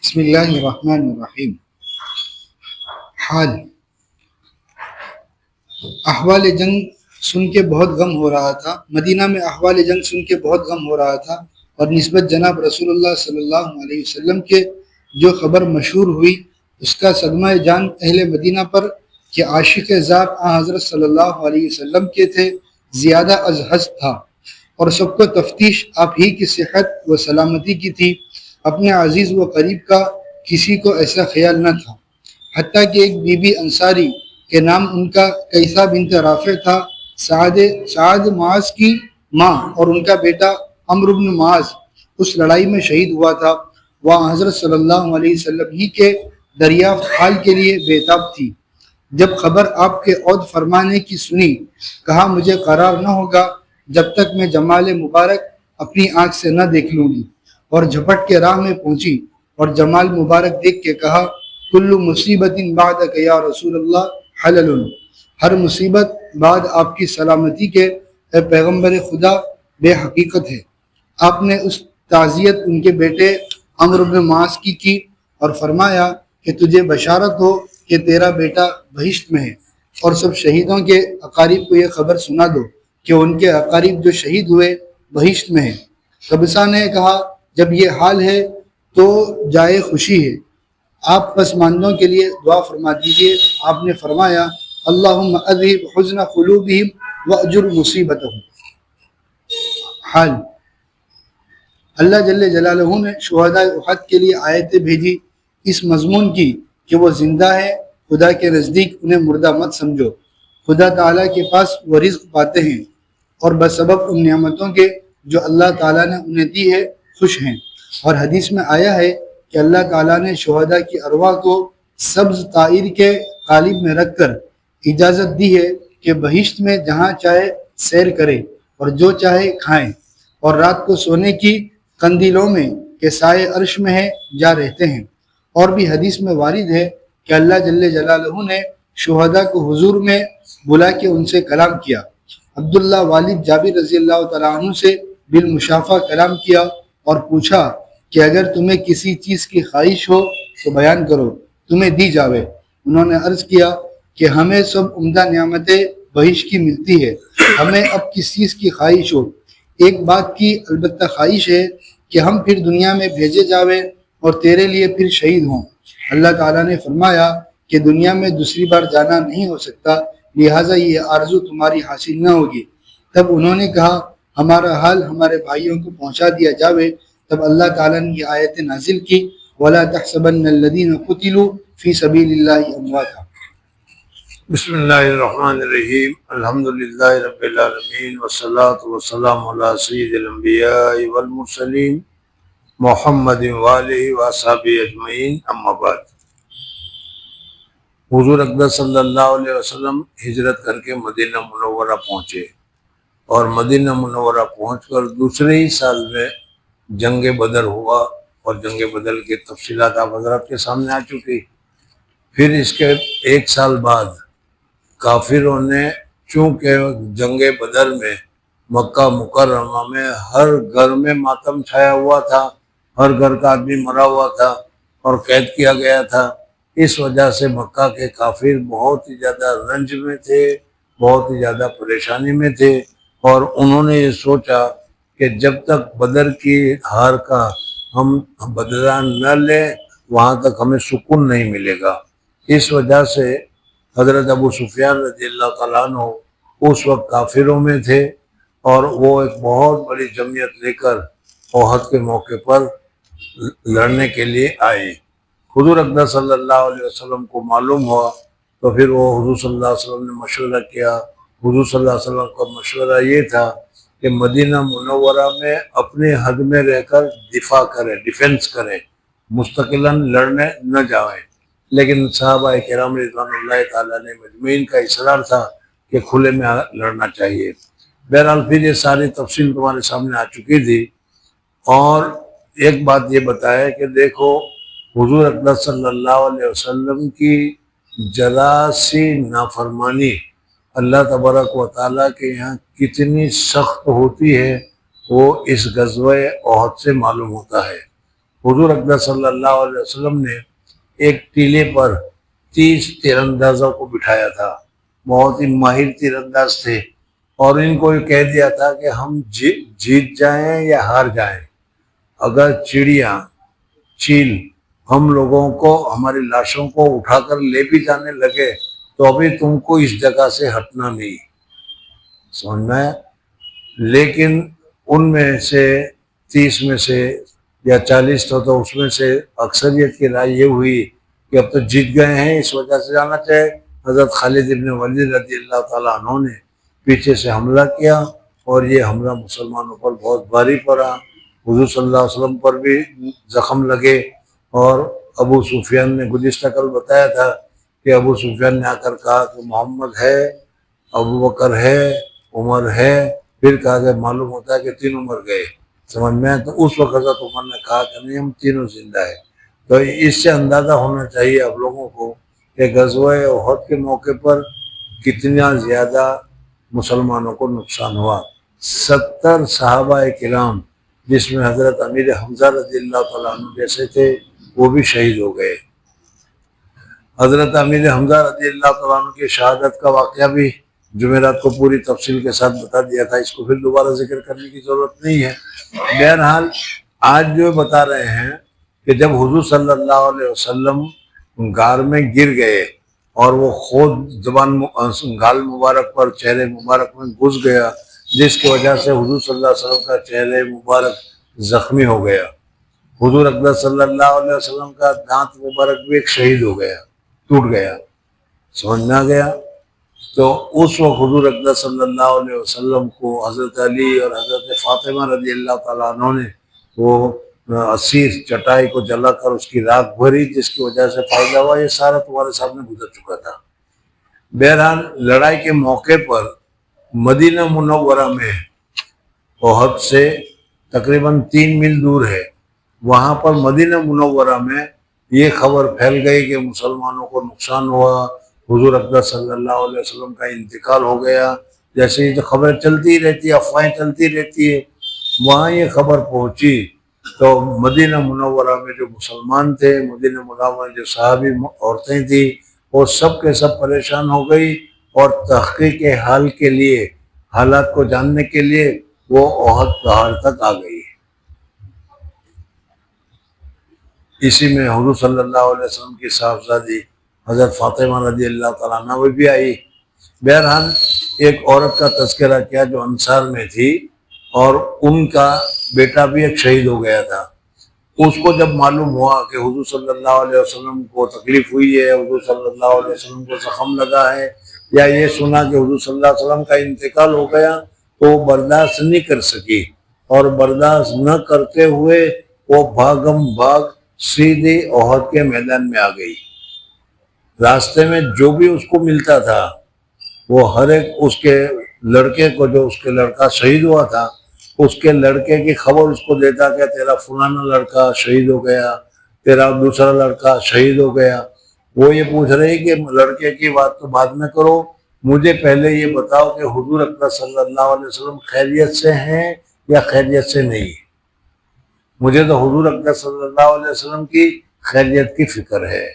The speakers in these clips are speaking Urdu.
بسم اللہ الرحمن الرحیم۔ حال احوال جنگ سن کے بہت غم ہو رہا تھا۔ مدینہ میں احوال جنگ سن کے بہت غم ہو رہا تھا اور نسبت جناب رسول اللہ صلی اللہ علیہ وسلم کے جو خبر مشہور ہوئی اس کا صدمہ جان اہل مدینہ پر کہ عاشق ذات حضرت صلی اللہ علیہ وسلم کے تھے زیادہ از حد تھا، اور سب کو تفتیش آپ ہی کی صحت و سلامتی کی تھی، اپنے عزیز و قریب کا کسی کو ایسا خیال نہ تھا۔ حتیٰ کہ ایک بی بی انصاری کے نام ان کا کیسا بنت رافع تھا، سعد معاذ کی ماں، اور ان کا بیٹا عمرو بن معاذ اس لڑائی میں شہید ہوا تھا۔ وہاں حضرت صلی اللہ علیہ وسلم ہی کے دریافت حال کے لیے بےتاب تھی۔ جب خبر آپ کے عود فرمانے کی سنی، کہا مجھے قرار نہ ہوگا جب تک میں جمال مبارک اپنی آنکھ سے نہ دیکھ لوں گی، اور جھپٹ کے راہ میں پہنچی اور جمال مبارک دیکھ کے کہا کل مصیبت بعدک یا رسول اللہ حلل، ہر مصیبت بعد آپ کی سلامتی کے اے پیغمبر خدا بے حقیقت ہے۔ آپ نے اس تعزیت ان کے بیٹے عمرو بن معاذ کی اور فرمایا کہ تجھے بشارت ہو کہ تیرا بیٹا بہشت میں ہے، اور سب شہیدوں کے اقارب کو یہ خبر سنا دو کہ ان کے اقارب جو شہید ہوئے بہشت میں ہیں۔ قبیصہ نے کہا جب یہ حال ہے تو جائے خوشی ہے، آپ پسماندوں کے لیے دعا فرما دیجئے۔ آپ نے فرمایا اللہم اذہب حزن قلوبہم واجر مصیبتہم۔ حال اللہ جل جلالہ نے شہداء احد کے لیے آیتیں بھیجی اس مضمون کی کہ وہ زندہ ہے، خدا کے نزدیک انہیں مردہ مت سمجھو، خدا تعالیٰ کے پاس وہ رزق پاتے ہیں اور بسبب ان نعمتوں کے جو اللہ تعالیٰ نے انہیں دی ہے خوش ہیں۔ اور حدیث میں آیا ہے کہ اللہ تعالیٰ نے شہداء کی ارواح کو سبز طائر کے قالب میں رکھ کر اجازت دی ہے کہ بہشت میں جہاں چاہے سیر کرے اور جو چاہے کھائیں، اور رات کو سونے کی قندیلوں میں کہ سائے عرش میں ہے جا رہتے ہیں۔ اور بھی حدیث میں وارد ہے کہ اللہ جل جلالہ نے شہداء کو حضور میں بلا کے ان سے کلام کیا۔ عبداللہ والد جابر رضی اللہ تعالیٰ عنہ سے بالمشافہ کلام کیا اور پوچھا کہ اگر تمہیں کسی چیز کی خواہش ہو تو بیان کرو، تمہیں دی جاوے۔ انہوں نے عرض کیا کہ ہمیں سب عمدہ نعمتیں بہشت کی ملتی ہے، ہمیں اب کس چیز کی خواہش ہو؟ ایک بات کی البتہ خواہش ہے کہ ہم پھر دنیا میں بھیجے جاوے اور تیرے لیے پھر شہید ہوں۔ اللہ تعالیٰ نے فرمایا کہ دنیا میں دوسری بار جانا نہیں ہو سکتا، لہٰذا یہ آرزو تمہاری حاصل نہ ہوگی۔ تب انہوں نے کہا ہمارا حال ہمارے بھائیوں کو پہنچا دیا جاوے۔ تب اللہ تعالیٰ نے یہ آیت نازل کی وَلَا تَحْسَبَنَّ الَّذِينَ قُتِلُوا فِي سَبِيلِ اللَّهِ أَمْوَاتًا۔ بسم اللہ الرحمن الرحیم، الحمدللہ رب العالمین والصلاة والسلام علی سید الانبیاء والمرسلین محمد وآلہ وصحبہ اجمعین، اما بعد۔ حضور اقدس صلی اللہ علیہ وسلم ہجرت کر کے مدینہ منورہ پہنچے، اور مدینہ منورہ پہنچ کر دوسرے ہی سال میں جنگ بدر ہوا، اور جنگ بدر کی تفصیلات آپ حضرات کے سامنے آ چکی۔ پھر اس کے ایک سال بعد کافروں نے، چونکہ جنگ بدر میں مکہ مکرمہ میں ہر گھر میں ماتم چھایا ہوا تھا، ہر گھر کا آدمی مرا ہوا تھا اور قید کیا گیا تھا، اس وجہ سے مکہ کے کافر بہت ہی زیادہ رنج میں تھے، بہت ہی زیادہ پریشانی میں تھے، اور انہوں نے یہ سوچا کہ جب تک بدر کی ہار کا ہم بدلہ نہ لیں وہاں تک ہمیں سکون نہیں ملے گا۔ اس وجہ سے حضرت ابو سفیان رضی اللہ تعالیٰ عنہ اس وقت کافروں میں تھے، اور وہ ایک بہت بڑی جمعیت لے کر احد کے موقع پر لڑنے کے لیے آئے۔ حضور اقدس صلی اللہ علیہ وسلم کو معلوم ہوا تو پھر وہ حضور صلی اللہ علیہ وسلم نے مشورہ کیا۔ حضور صلی اللہ علیہ وسلم کا مشورہ یہ تھا کہ مدینہ منورہ میں اپنے حد میں رہ کر دفاع کریں، ڈیفنس کریں، مستقلاً لڑنے نہ جائیں، لیکن صحابہ کرام رضوان اللہ تعالیٰ نے مجمعین کا اصرار تھا کہ کھلے میں لڑنا چاہیے۔ بہرحال پھر یہ ساری تفصیل تمہارے سامنے آ چکی تھی، اور ایک بات یہ بتایا کہ دیکھو حضور اقدس صلی اللہ علیہ وسلم کی ذرا سی نافرمانی اللہ تبارک و تعالیٰ کے یہاں کتنی سخت ہوتی ہے وہ اس غزوہ احد سے معلوم ہوتا ہے۔ حضور اکرم صلی اللہ علیہ وسلم نے ایک ٹیلے پر 30 تیر اندازوں کو بٹھایا تھا، بہت ہی ماہر تیر انداز تھے، اور ان کو یہ کہہ دیا تھا کہ ہم جیت جائیں یا ہار جائیں، اگر چڑیا چیل ہم لوگوں کو ہماری لاشوں کو اٹھا کر لے بھی جانے لگے تو ابھی تم کو اس جگہ سے ہٹنا نہیں، سمجھ میں آیا؟ لیکن ان میں سے 30 میں سے یا 40 تو اس میں سے اکثریت کی رائے یہ ہوئی کہ اب تو جیت گئے ہیں، اس وجہ سے جانا چاہے۔ حضرت خالد ابن ولید رضی اللہ تعالیٰ عنہ نے پیچھے سے حملہ کیا اور یہ حملہ مسلمانوں پر بہت بھاری پڑا، حضور صلی اللہ علیہ وسلم پر بھی زخم لگے، اور ابو سفیان نے گزشتہ کل بتایا تھا کہ ابو سفیان نے آ کر کہا کہ محمد ہے، ابو بکر ہے، عمر ہے، پھر کہا کہ معلوم ہوتا ہے کہ تینوں مر گئے، سمجھ میں؟ تو اس وقت حضرت عمر نے کہا کہ نہیں، ہم تینوں زندہ ہیں۔ تو اس سے اندازہ ہونا چاہیے آپ لوگوں کو کہ غزوہ احد کے موقع پر کتنا زیادہ مسلمانوں کو نقصان ہوا۔ 70 صحابہ کرام جس میں حضرت امیر حمزہ رضی اللہ تعالیٰ عنہ جیسے تھے وہ بھی شہید ہو گئے۔ حضرت امیر حمزہ رضی اللہ تعالیٰ عنہ کی شہادت کا واقعہ بھی جمعرات کو پوری تفصیل کے ساتھ بتا دیا تھا، اس کو پھر دوبارہ ذکر کرنے کی ضرورت نہیں ہے۔ بہرحال آج جو بتا رہے ہیں کہ جب حضور صلی اللہ علیہ وسلم غار میں گر گئے اور وہ خود گال مبارک پر چہرے مبارک میں گھس گیا، جس کی وجہ سے حضور صلی اللہ علیہ وسلم کا چہرے مبارک زخمی ہو گیا، حضور اکرم صلی اللہ علیہ وسلم کا دانت مبارک بھی ایک شہید ہو گیا، ٹوٹ گیا، سمجھ میں آ گیا۔ تو اس وقت حضور اکرم صلی اللہ علیہ وسلم کو حضرت علی اور حضرت فاطمہ رضی اللہ تعالیٰ عنہ نے وہ اسیر چٹائی کو جلا کر اس کی راکھ بھری، جس کی وجہ سے فائدہ ہوا، یہ سارا تمہارے سامنے گزر چکا تھا۔ بہرحال لڑائی کے موقع پر مدینہ منورہ میں احد سے تقریباً 3 میل دور ہے، وہاں پر مدینہ منورہ میں یہ خبر پھیل گئی کہ مسلمانوں کو نقصان ہوا، حضور اکرم صلی اللہ علیہ وسلم کا انتقال ہو گیا۔ جیسے ہی تو خبر چلتی رہتی ہے، افواہیں چلتی رہتی ہے، وہاں یہ خبر پہنچی تو مدینہ منورہ میں جو مسلمان تھے، مدینہ منورہ میں جو صحابی عورتیں تھیں، وہ سب کے سب پریشان ہو گئی، اور تحقیق حال کے لیے، حالات کو جاننے کے لیے وہ احد پہاڑ تک آ گئی۔ اسی میں حضور صلی اللہ علیہ وسلم کی صاحبزادی حضرت فاطمہ رضی اللہ تعالیٰ عنہ وہ بھی آئی۔ بہرحال ایک عورت کا تذکرہ کیا جو انصار میں تھی، اور ان کا بیٹا بھی ایک شہید ہو گیا تھا۔ اس کو جب معلوم ہوا کہ حضور صلی اللہ علیہ وسلم کو تکلیف ہوئی ہے، حضور صلی اللہ علیہ وسلم کو زخم لگا ہے، یا یہ سنا کہ حضور صلی اللہ علیہ وسلم کا انتقال ہو گیا، تو وہ برداشت نہیں کر سکی، اور برداشت نہ کرتے ہوئے وہ بھاگم بھاگ سیدھے احد کے میدان میں آ گئی۔ راستے میں جو بھی اس کو ملتا تھا وہ ہر ایک اس کے لڑکے کو، جو اس کے لڑکا شہید ہوا تھا، اس کے لڑکے کی خبر اس کو دیتا کہ تیرا فلانا لڑکا شہید ہو گیا، تیرا دوسرا لڑکا شہید ہو گیا۔ وہ یہ پوچھ رہی کہ لڑکے کی بات تو بعد میں کرو، مجھے پہلے یہ بتاؤ کہ حضور اکرم صلی اللہ علیہ وسلم خیریت سے ہیں یا خیریت سے نہیں۔ مجھے تو حضور اکرم صلی اللہ علیہ وسلم کی خیریت کی فکر ہے۔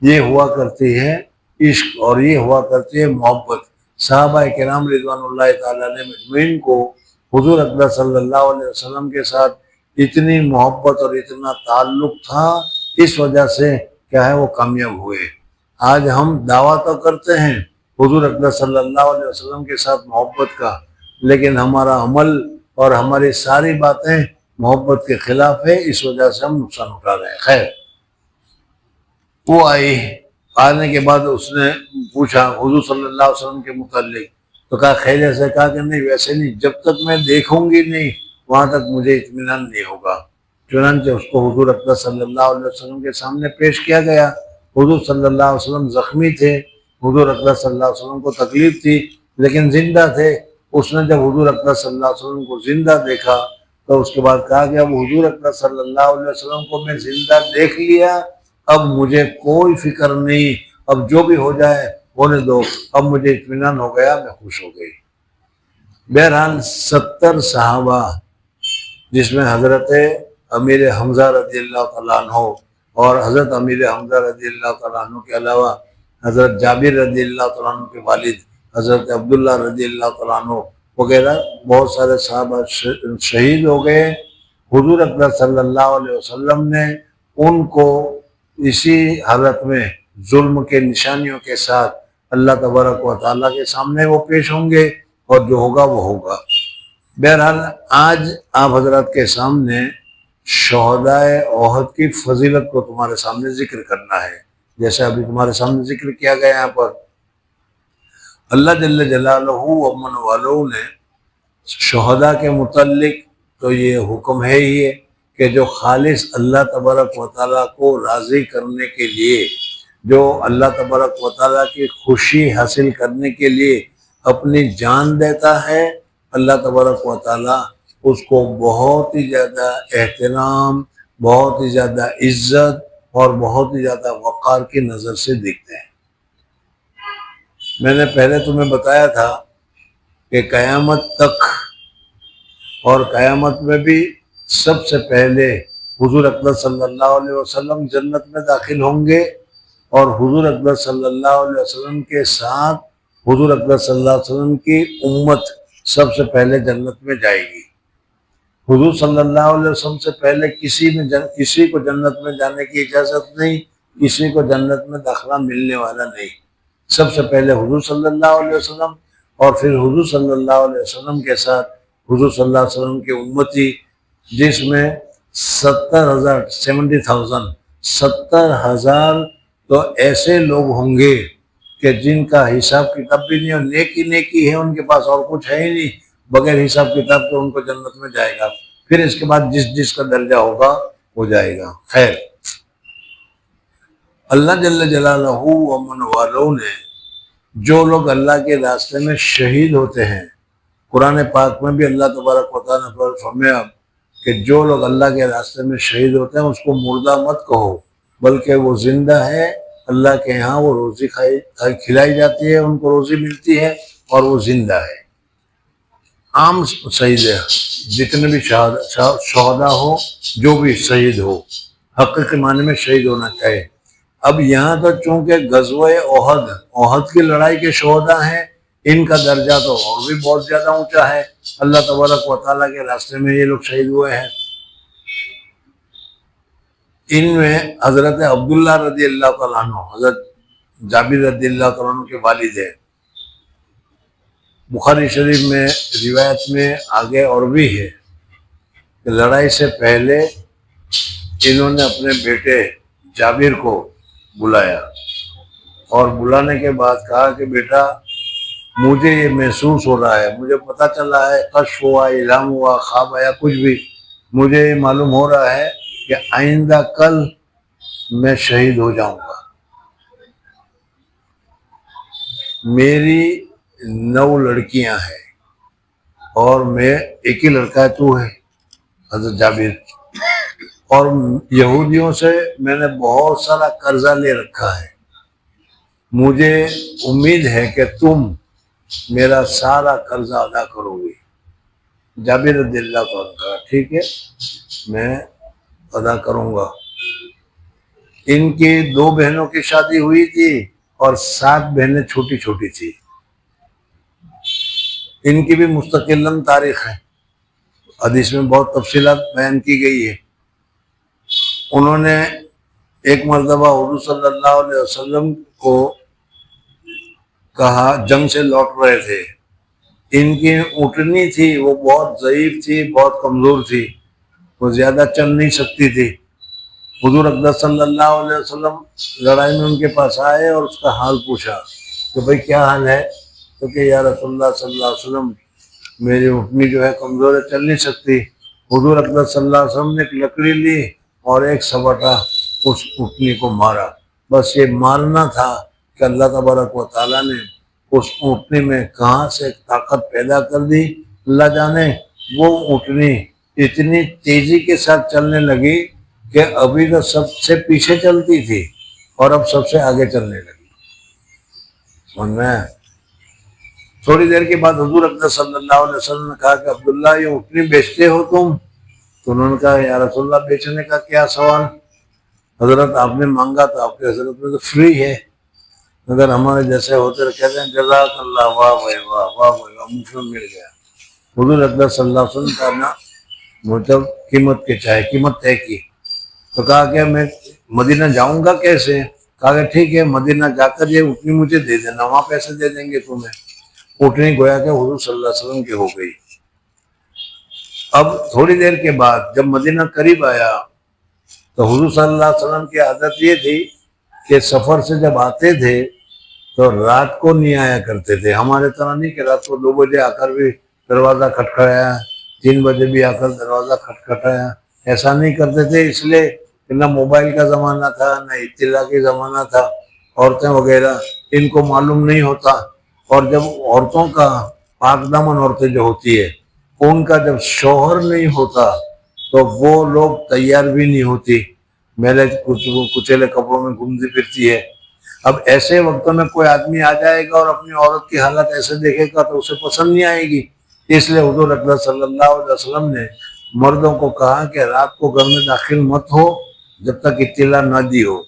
یہ ہوا کرتی ہے عشق، اور یہ ہوا کرتی ہے محبت۔ صحابہ کرام رضوان اللہ تعالیٰ علیہ مجمعین کو حضور اکرم صلی اللہ علیہ وسلم کے ساتھ اتنی محبت اور اتنا تعلق تھا، اس وجہ سے کیا ہے وہ کامیاب ہوئے۔ آج ہم دعویٰ تو کرتے ہیں حضور اکرم صلی اللہ علیہ وسلم کے ساتھ محبت کا، لیکن ہمارا عمل اور ہماری ساری باتیں محبت کے خلاف ہے، اس وجہ سے ہم نقصان اٹھا رہے ہیں۔ خیر، وہ آئی، آنے کے بعد اس نے پوچھا حضور صلی اللہ علیہ وسلم کے متعلق، تو کہا خیریت سے؟ کہا کہ نہیں، ویسے نہیں، جب تک میں دیکھوں گی نہیں وہاں تک مجھے اطمینان نہیں ہوگا۔ چنانچہ اس کو حضور اکرم صلی اللہ علیہ وسلم کے سامنے پیش کیا گیا۔ حضور صلی اللہ علیہ وسلم زخمی تھے، حضور اکرم صلی اللہ علیہ وسلم کو تکلیف تھی، لیکن زندہ تھے۔ اس نے جب حضور اکرم صلی اللہ علیہ وسلم کو زندہ دیکھا تو اس کے بعد کہا کہ اب حضور اکرم صلی اللہ علیہ وسلم کو میں زندہ دیکھ لیا، اب مجھے کوئی فکر نہیں، اب جو بھی ہو جائے ہونے دو، اب مجھے اطمینان ہو گیا، میں خوش ہو گئی۔ بہرحال 70 صحابہ جس میں حضرت امیر حمزہ رضی اللہ تعالیٰ عنہ اور حضرت امیر حمزہ رضی اللہ تعالیٰ عنہ کے علاوہ حضرت جابر رضی اللہ تعالیٰ عنہ کے والد حضرت عبداللہ رضی اللہ تعالیٰ عنہ وغیرہ بہت سارے صحابہ شہید ہو گئے۔ حضور اکرم صلی اللہ علیہ وسلم نے ان کو اسی حالت میں ظلم کے نشانیوں کے ساتھ اللہ تبارک و تعالیٰ کے سامنے وہ پیش ہوں گے، اور جو ہوگا وہ ہوگا۔ بہرحال آج آپ حضرات کے سامنے شہدائے احد کی فضیلت کو تمہارے سامنے ذکر کرنا ہے، جیسے ابھی تمہارے سامنے ذکر کیا گیا یہاں پر۔ اللہ جل جلالہ امن والوں نے شہداء کے متعلق تو یہ حکم ہے ہی ہے کہ جو خالص اللہ تبارک و تعالیٰ کو راضی کرنے کے لیے، جو اللہ تبارک و تعالیٰ کی خوشی حاصل کرنے کے لیے اپنی جان دیتا ہے، اللہ تبارک و تعالیٰ اس کو بہت ہی زیادہ احترام، بہت ہی زیادہ عزت اور بہت ہی زیادہ وقار کی نظر سے دیکھتے ہیں۔ میں نے پہلے تمہیں بتایا تھا کہ قیامت تک اور قیامت میں بھی سب سے پہلے حضور اکرم صلی اللہ علیہ وسلم جنت میں داخل ہوں گے، اور حضور اکرم صلی اللہ علیہ وسلم کے ساتھ حضور اکرم صلی اللہ علیہ وسلم کی امت سب سے پہلے جنت میں جائے گی۔ حضور صلی اللہ علیہ وسلم سے پہلے کسی کو جنت میں جانے کی اجازت نہیں، کسی کو جنت میں داخلہ ملنے والا نہیں۔ سب سے پہلے حضور صلی اللہ علیہ وسلم، اور پھر حضور صلی اللہ علیہ وسلم کے ساتھ حضور صلی اللہ علیہ وسلم کی امتی، جس میں 70,000 تو ایسے لوگ ہوں گے کہ جن کا حساب کتاب بھی نہیں، اور نیکی ہے ان کے پاس، اور کچھ ہے ہی نہیں، بغیر حساب کتاب تو ان کو جنت میں جائے گا۔ پھر اس کے بعد جس کا درجہ ہوگا وہ جائے گا۔ خیر، اللہ جل جلالہ امن والوں نے جو لوگ اللہ کے راستے میں شہید ہوتے ہیں، قرآن پاک میں بھی اللہ تبارک و تعالیٰ نے فرمایا کہ جو لوگ اللہ کے راستے میں شہید ہوتے ہیں اس کو مردہ مت کہو، بلکہ وہ زندہ ہے، اللہ کے ہاں وہ روزی کھلائی جاتی ہے، ان کو روزی ملتی ہے، اور وہ زندہ ہے۔ عام شہید ہے، جتنے بھی شہداء ہو، جو بھی شہید ہو، حقیقی معنی میں شہید ہونا چاہیے۔ اب یہاں تو چونکہ غزوہ احد کی لڑائی کے شہداء ہیں، ان کا درجہ تو اور بھی بہت زیادہ اونچا ہے، اللہ تبارک و تعالیٰ کے راستے میں یہ لوگ شہید ہوئے ہیں۔ ان میں حضرت عبداللہ رضی اللہ تعالیٰ عنہ، حضرت جابر رضی اللہ تعالیٰ عنہ کے والد ہیں۔ بخاری شریف میں روایت میں آگے اور بھی ہے کہ لڑائی سے پہلے انہوں نے اپنے بیٹے جابر کو بلایا، اور بلانے کے بعد کہا کہ بیٹا مجھے یہ محسوس ہو رہا ہے، مجھے پتہ چلا ہے، کشف ہوا، الہام ہوا، خواب آیا، کچھ بھی، مجھے یہ معلوم ہو رہا ہے کہ آئندہ کل میں شہید ہو جاؤں گا۔ میری 9 لڑکیاں ہیں اور میں ایک ہی لڑکا ہے، تو ہے حضرت جابر، اور یہودیوں سے میں نے بہت سارا قرضہ لے رکھا ہے، مجھے امید ہے کہ تم میرا سارا قرضہ ادا کرو گے۔ جابر رضی اللہ عنہ کہا ٹھیک ہے، میں ادا کروں گا۔ ان کی 2 بہنوں کی شادی ہوئی تھی اور 7 بہنیں چھوٹی چھوٹی تھی، ان کی بھی مستقلاً تاریخ ہے، حدیث میں بہت تفصیلات بیان کی گئی ہے۔ انہوں نے ایک مرتبہ حضور صلی اللہ علیہ وسلم کو کہا، جنگ سے لوٹ رہے تھے، ان کی اونٹنی تھی وہ بہت ضعیف تھی، بہت کمزور تھی، وہ زیادہ چل نہیں سکتی تھی۔ حضور اکرم صلی اللہ علیہ وسلم لڑائی میں ان کے پاس آئے اور اس کا حال پوچھا کہ بھئی کیا حال ہے؟ تو کہ یا رسول اللہ صلی اللہ علیہ وسلم میری اونٹنی جو ہے کمزور ہے، چل نہیں سکتی۔ حضور اکرم صلی اللہ علیہ وسلم نے ایک لکڑی لی اور ایک سبٹا اس اونٹنی کو مارا، بس یہ مارنا تھا کہ اللہ تبارک و تعالیٰ نے اس اونٹنی میں کہاں سے طاقت پیدا کر دی، اللہ جانے۔ وہ اونٹنی اتنی تیزی کے ساتھ چلنے لگی کہ ابھی تو سب سے پیچھے چلتی تھی اور اب سب سے آگے چلنے لگی۔ سمجھ میں؟ تھوڑی دیر کے بعد حضور اکرم صلی اللہ علیہ وسلم نے کہا کہ عبداللہ یہ اونٹنی بیچتے ہو تم؟ تو انہوں نے کہا یا رسول اللہ بیچنے کا کیا سوال، حضرت آپ نے مانگا تو آپ کے حضرت میں تو فری ہے، اگر ہمارے جیسے ہوتے تو کہتے ہیں جزاک اللہ، واہ بھائی واہ، واہ بھائی واہ، مفت میں مل گیا۔ حضور اکبر صلی اللہ علیہ وسلم کا نا مطلب قیمت کے چاہے قیمت طے کی، تو کہا کہ میں مدینہ جاؤں گا کیسے؟ کہا کہ ٹھیک ہے مدینہ جا کر یہ اٹھنی مجھے دے دینا، وہاں پیسے دے دیں گے تمہیں۔ اٹھنی گویا کہ حضور صلی اللہ علیہ وسلم کی ہو گئی۔ اب تھوڑی دیر کے بعد جب مدینہ قریب آیا تو حضور صلی اللہ علیہ وسلم کی عادت یہ تھی کہ سفر سے جب آتے تھے تو رات کو نہیں آیا کرتے تھے، ہمارے طرح نہیں کہ رات کو 2 بجے آ کر بھی دروازہ کھٹکھٹایا، 3 بجے بھی آ کر دروازہ کھٹکھٹایا، ایسا نہیں کرتے تھے، اس لیے کہ نہ موبائل کا زمانہ تھا، نہ اطلاع کا زمانہ تھا، عورتیں وغیرہ ان کو معلوم نہیں ہوتا، اور جب عورتوں کا پاک دامن عورتیں جو ہوتی ہے ان کا جب شوہر نہیں ہوتا تو وہ لوگ تیار بھی نہیں ہوتی، میلے کچیلے کپڑوں میں گھومتی پھرتی ہے۔ اب ایسے وقتوں میں کوئی آدمی آ جائے گا اور اپنی عورت کی حالت ایسے دیکھے گا تو اسے پسند نہیں آئے گی، اس لیے حضور اکبر صلی اللہ علیہ وسلم نے مردوں کو کہا کہ رات کو گھر میں داخل مت ہو جب تک اطلاع نہ دی ہو،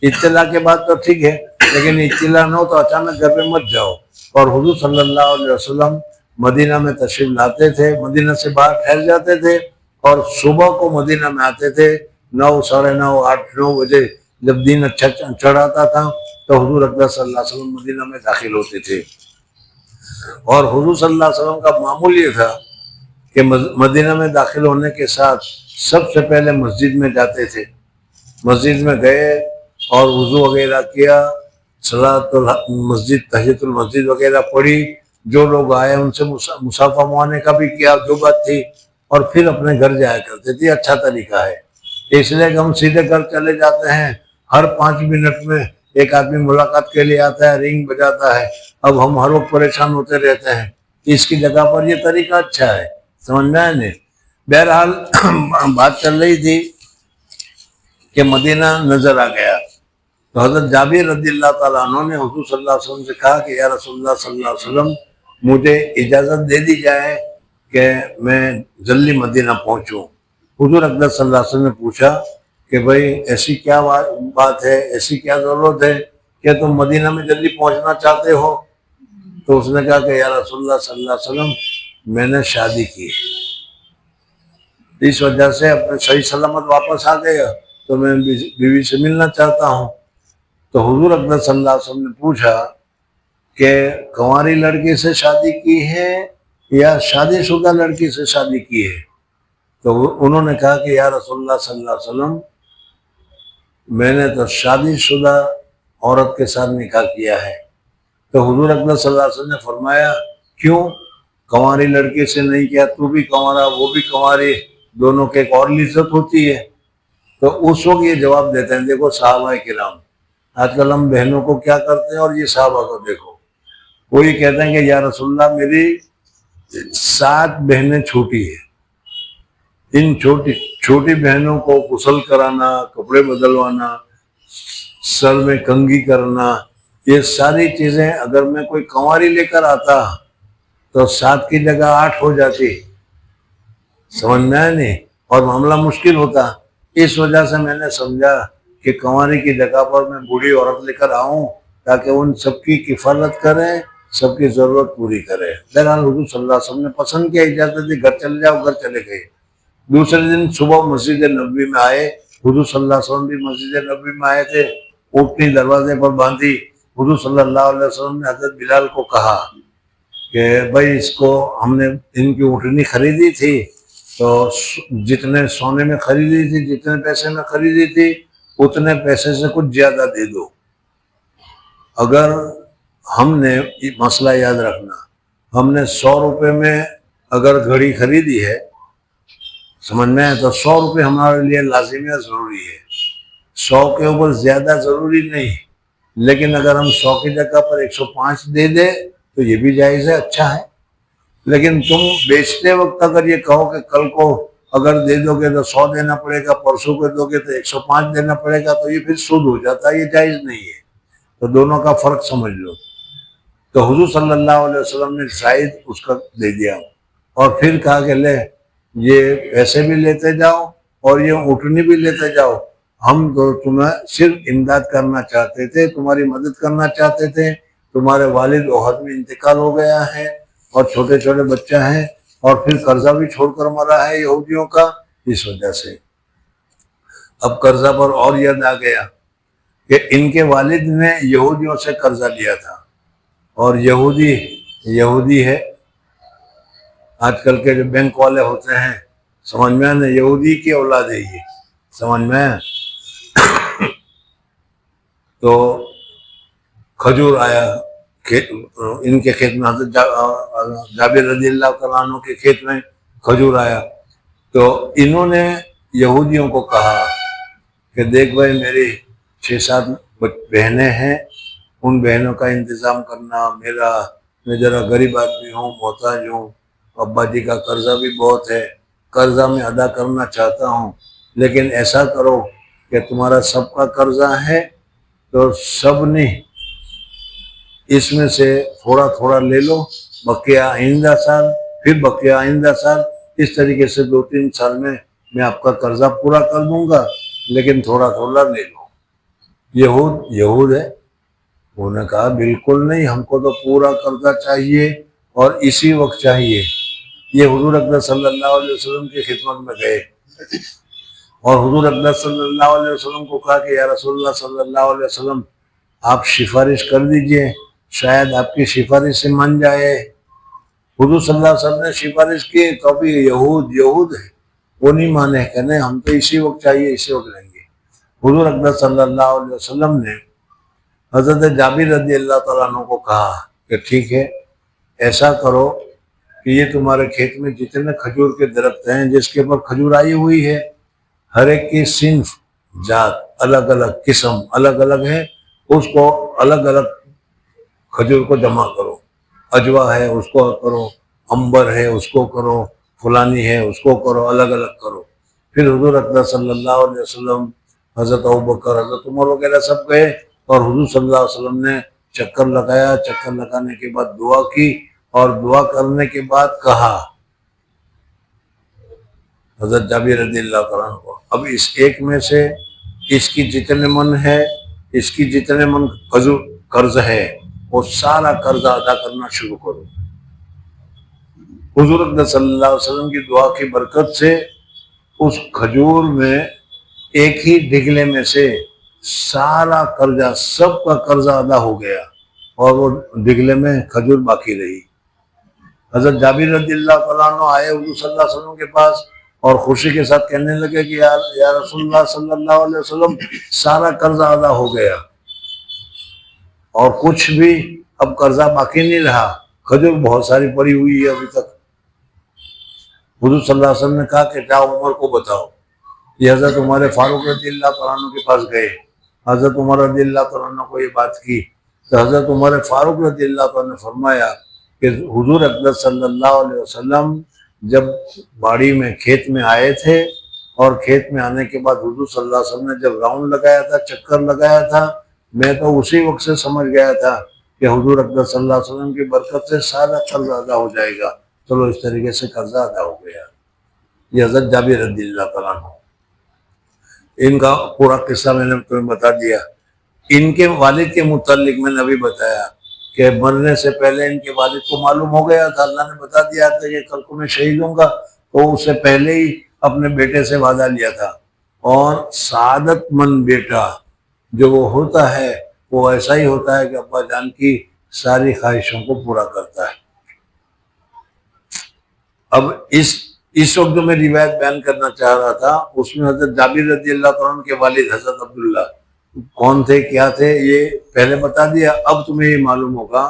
اطلاع کے بعد تو ٹھیک ہے لیکن اطلاع نہ ہو تو اچانک گھر میں مت جاؤ۔ اور حضور صلی اللہ علیہ وسلم مدینہ میں تشریف لاتے تھے، مدینہ سے باہر ٹھہر جاتے تھے اور صبح کو مدینہ میں آتے تھے 9، 9:30، 8، 9 بجے جب دن اچھا چڑھاتا تھا تو حضور اکبر صلی اللہ علیہ وسلم مدینہ میں داخل ہوتے تھے۔ اور حضور صلی اللہ علیہ وسلم کا معمول یہ تھا کہ مدینہ میں داخل ہونے کے ساتھ سب سے پہلے مسجد میں جاتے تھے، مسجد میں گئے اور وضو وغیرہ کیا، صلاۃ المسجد، تحیۃ المسجد وغیرہ پڑھی، جو لوگ آئے ان سے مصافحہ معانے کا بھی کیا جو بات تھی، اور پھر اپنے گھر جایا کرتے تھے۔ اچھا طریقہ ہے، اس لیے کہ ہم سیدھے گھر چلے جاتے ہیں، ہر 5 منٹ میں ایک آدمی ملاقات کے لیے آتا ہے، رنگ بجاتا ہے، اب ہم ہر وقت پریشان ہوتے رہتے ہیں، اس کی جگہ پر یہ طریقہ اچھا ہے، سمجھ میں آئے نہیں۔ بہرحال بات چل رہی تھی کہ مدینہ نظر آ گیا تو حضرت جابر رضی اللہ تعالیٰ عنہ نے حضور صلی اللہ علیہ وسلم سے کہا کہ یا رسول اللہ صلی اللہ علیہ وسلم مجھے اجازت دے دی جائے کہ میں جلدی مدینہ پہنچوں۔ حضور اکبر صلی اللہ علیہ وسلم نے پوچھا کہ بھائی ایسی کیا بات ہے، ایسی کیا ضرورت ہے کہ تم مدینہ میں جلدی پہنچنا چاہتے ہو؟ تو اس نے کہا کہ یا رسول اللہ صلی اللہ علیہ وسلم میں نے شادی کی، اس وجہ سے اپنے صحیح سلامت واپس آ گیا تو میں بیوی سے ملنا چاہتا ہوں۔ تو حضور اکبر صلی اللہ علیہ وسلم نے پوچھا کہ کنواری لڑکی سے شادی کی ہے یا شادی شدہ لڑکی سے شادی کی ہے؟ تو انہوں نے کہا کہ یا رسول اللہ صلی اللہ علیہ وسلم میں نے تو شادی شدہ عورت کے ساتھ نکاح کیا ہے۔ تو حضور اکبر صلی اللہ علیہ وسلم نے فرمایا کیوں کنواری لڑکی سے نہیں کیا؟ تو بھی کنوارا وہ بھی کنواری، دونوں کے ایک اور لذت ہوتی ہے۔ تو اس وقت یہ جواب دیتے ہیں، دیکھو صحابہ کرام، آج کل ہم بہنوں کو کیا کرتے ہیں اور یہ صحابہ کو دیکھو، وہ یہ کہتے ہیں کہ یا رسول اللہ میری 7 بہنیں چھوٹی ہیں، ان چھوٹی بہنوں کو غسل کرانا، کپڑے بدلوانا، سر میں کنگھی کرنا، یہ ساری چیزیں اگر میں کوئی کنواری لے کر آتا تو 7 کی جگہ 8 ہو جاتی، سمجھنا ہے نہیں، اور معاملہ مشکل ہوتا۔ اس وجہ سے میں نے سمجھا کہ کنواری کی جگہ پر میں بوڑھی عورت لے کر آؤں تاکہ ان سب کی کفالت کریں، سب کی ضرورت پوری کرے۔ بہرحال حضور صلی اللہ علیہ وسلم نے پسند کیا، اجازت دی، گھر چلے جاؤ، گھر چلے گئے۔ دوسرے دن صبح مسجد نبوی میں آئے، حضور صلی اللہ علیہ وسلم بھی مسجد نبوی میں آئے تھے، اونٹنی دروازے پر باندھی۔ حضور صلی اللہ علیہ وسلم نے حضرت بلال کو کہا کہ بھائی اس کو ہم نے ان کی اونٹنی خریدی تھی تو جتنے سونے میں خریدی تھی، جتنے پیسے میں خریدی تھی اتنے پیسے سے کچھ زیادہ دے دو۔ اگر ہم نے مسئلہ یاد رکھنا، ہم نے 100 روپے میں اگر گھڑی خریدی ہے، سمجھ میں ہے، تو 100 روپے ہمارے لیے لازمی ہے، ضروری ہے، 100 کے اوپر زیادہ ضروری نہیں، لیکن اگر ہم 100 کی جگہ پر 105 دے دے تو یہ بھی جائز ہے، اچھا ہے۔ لیکن تم بیچتے وقت اگر یہ کہو کہ کل کو اگر دے دو گے تو 100 دینا پڑے گا، پرسوں کو دو گے تو 105 دینا پڑے گا، تو یہ پھر سود ہو جاتا ہے، یہ جائز نہیں ہے۔ تو دونوں کا فرق سمجھ لو۔ تو حضور صلی اللہ علیہ وسلم نے زائد اس کا دے دیا اور پھر کہا کہ لے یہ پیسے بھی لیتے جاؤ اور یہ اٹھنی بھی لیتے جاؤ، ہم تو تمہیں صرف امداد کرنا چاہتے تھے، تمہاری مدد کرنا چاہتے تھے، تمہارے والد احد میں انتقال ہو گیا ہے اور چھوٹے چھوٹے بچہ ہیں، اور پھر قرضہ بھی چھوڑ کر مرا ہے یہودیوں کا، اس وجہ سے اب قرضہ پر اور یاد آ گیا کہ ان کے والد نے یہودیوں سے قرضہ لیا تھا، اور یہودی ہے، آج کل کے جو بینک والے ہوتے ہیں، سمجھ میں آئے، یہودی کی اولاد ہے یہ، سمجھ میں آئے۔ تو کھجور آیا ان کے کھیت میں، حضرت جابر رضی اللہ تعالیٰ عنہ کے کھیت میں کھجور آیا، تو انہوں نے یہودیوں کو کہا کہ دیکھ بھائی میری 6-7 بہنیں ہیں، ان بہنوں کا انتظام کرنا، میں ذرا غریب آدمی ہوں، محتاج ہوں، ابا جی کا قرضہ بھی بہت ہے، قرضہ میں ادا کرنا چاہتا ہوں، لیکن ایسا کرو کہ تمہارا سب کا قرضہ ہے تو سب نے اس میں سے تھوڑا تھوڑا لے لو، بقیہ آئندہ سال، پھر بقیہ آئندہ سال، اس طریقے سے 2-3 سال میں آپ کا قرضہ پورا کر دوں گا، لیکن تھوڑا تھوڑا لے لو۔ یہود ہے، انہوں نے کہا بالکل نہیں، ہم کو تو پورا قرضہ چاہیے اور اسی وقت چاہیے۔ یہ حضور اکرم صلی اللہ علیہ وسلم کی خدمت میں گئے اور حضور اکرم صلی اللہ علیہ وسلم کو کہا کہ یا رسول اللہ صلی اللہ علیہ وسلم، آپ سفارش کر دیجئے، شاید آپ کی سفارش سے مان جائے۔ حضور صلی اللہ علیہ وسلم نے سفارش کی تو بھی یہود ہے، وہ نہیں مانے، کہنے ہم تو اسی وقت چاہیے، اسی وقت لیں گے۔ حضور اکرم صلی اللہ علیہ وسلم نے حضرت جابر رضی اللہ تعالیٰ عنہ کو کہا کہ ٹھیک ہے، ایسا کرو کہ یہ تمہارے کھیت میں جتنے کھجور کے درخت ہیں، جس کے اوپر کھجور آئی ہوئی ہے، ہر ایک کی صنف، ذات، الگ الگ قسم الگ الگ ہے، اس کو الگ الگ کھجور کو جمع کرو، اجوا ہے اس کو کرو، امبر ہے اس کو کرو، فلانی ہے اس کو کرو، الگ الگ کرو۔ پھر حضور اکرم صلی اللہ علیہ وسلم، حضرت ابوبکر، حضرت عمر وغیرہ سب گئے اور حضور صلی اللہ علیہ وسلم نے چکر لگایا، چکر لگانے کے بعد دعا کی، اور دعا کرنے کے بعد کہا حضرت جابر رضی اللہ تعالیٰ کو، اب اس ایک میں سے اس کی جتنے من ہے، اس کی جتنے من قرض ہے، وہ سارا قرض ادا کرنا شروع کرو۔ حضور اکرم صلی اللہ علیہ وسلم کی دعا کی برکت سے اس کھجور میں ایک ہی ڈگلے میں سے سارا قرضہ، سب کا قرضہ ادا ہو گیا، اور وہ ڈگلے میں کھجور باقی رہی۔ حضرت جابر رضی اللہ تعالیٰ عنہ آئے حضور صلی اللہ علیہ وسلم کے پاس اور خوشی کے ساتھ کہنے لگے کہ یا رسول اللہ صلی اللہ علیہ وسلم، سارا قرضہ ادا ہو گیا اور کچھ بھی اب قرضہ باقی نہیں رہا، کھجور بہت ساری پڑی ہوئی ہے ابھی تک۔ حضور صلی اللہ علیہ وسلم نے کہا کہ جاؤ عمر کو بتاؤ۔ یہ حضرت عمر فاروق رضی اللہ تعالیٰ عنہ کے پاس گئے، حضرت عمر رضی اللہ تعالیٰ عنہ کو یہ بات کی تو حضرت عمر فاروق رضی اللہ تعالیٰ نے فرمایا کہ حضور اکرم صلی اللہ علیہ وسلم جب باڑی میں، کھیت میں آئے تھے، اور کھیت میں آنے کے بعد حضور صلی اللہ علیہ وسلم نے جب راؤنڈ لگایا تھا، چکر لگایا تھا، میں تو اسی وقت سے سمجھ گیا تھا کہ حضور اکرم صلی اللہ علیہ وسلم کی برکت سے سارا قرض ادا ہو جائے گا۔ چلو اس طریقے سے قرضہ ادا ہو گیا۔ یہ حضرت جابر رضی اللہ تعالیٰ عنہ، ان کا پورا قصہ میں نے تمہیں بتا دیا۔ ان کے والد کے متعلق میں نے ابھی بتایا کہ مرنے سے پہلے ان کے والد کو معلوم ہو گیا تھا، اللہ نے بتا دیا تھا کہ کل کو میں شہید ہوں گا، تو اس سے پہلے ہی اپنے بیٹے سے وعدہ لیا تھا۔ اور سعادت مند بیٹا جو وہ ہوتا ہے، وہ ایسا ہی ہوتا ہے کہ ابا جان کی ساری خواہشوں کو پورا کرتا ہے۔ اب اس وقت جو میں روایت بیان کرنا چاہ رہا تھا، اس میں حضرت جابر رضی اللہ تعالیٰ عنہ کے والد حضرت عبداللہ کون تھے، کیا تھے، یہ پہلے بتا دیا۔ اب تمہیں یہ معلوم ہوگا